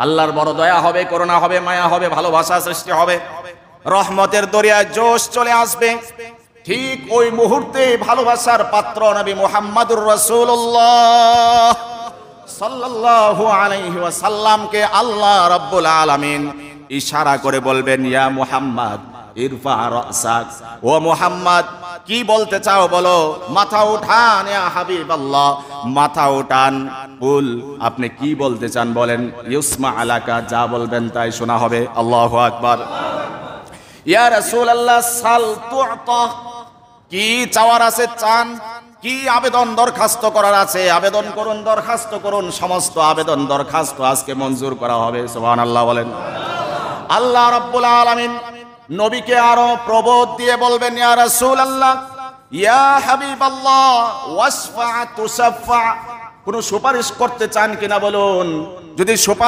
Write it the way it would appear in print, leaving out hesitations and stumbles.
আল্লাহর বড় দয়া হবে, করুণা হবে, মায়া হবে, ভালোবাসা সৃষ্টি হবে, রহমতের দরিয়ায় জোশ চলে আসবে। ঠিক ওই মুহূর্তে ভালোবাসার পাত্র নবী মুহাম্মদুর রাসূলুল্লাহ সাল্লাল্লাহু আলাইহি ওয়াসাল্লামকে আল্লাহ রাব্বুল আলামিন ইশারা করে বলবেন, ইয়া মুহাম্মদ ইরফা রাসাক, ও মুহাম্মদ কি বলতে চাও বলো, মাথা উঠান, ইয়া হাবিবাল্লাহ মাথা উঠান, কুল আপনি কি বলতে চান বলেন, ইউসমা আলাকা যা বলবেন তাই শোনা হবে। আল্লাহু আকবার। ইয়া রাসূলুল্লাহ সাল তু'তা, কি চাওয়ার আছে চান, কি আবেদন দরখাস্ত করার আছে আবেদন করুন, দরখাস্ত করুন, সমস্ত আবেদন দরখাস্ত আজকে মঞ্জুর করা হবে। সুবহানাল্লাহ বলেন। আল্লাহ রাব্বুল আলামিন নবীকে আরো প্রবোধ দিয়ে বলবেন, ইয়া রাসূলুল্লাহ ইয়া হাবিবাল্লাহ ওয়াসফা তুসাফা, কোন সুপারিশ করতে চান কিনা বলুন, যদি সুপারিশ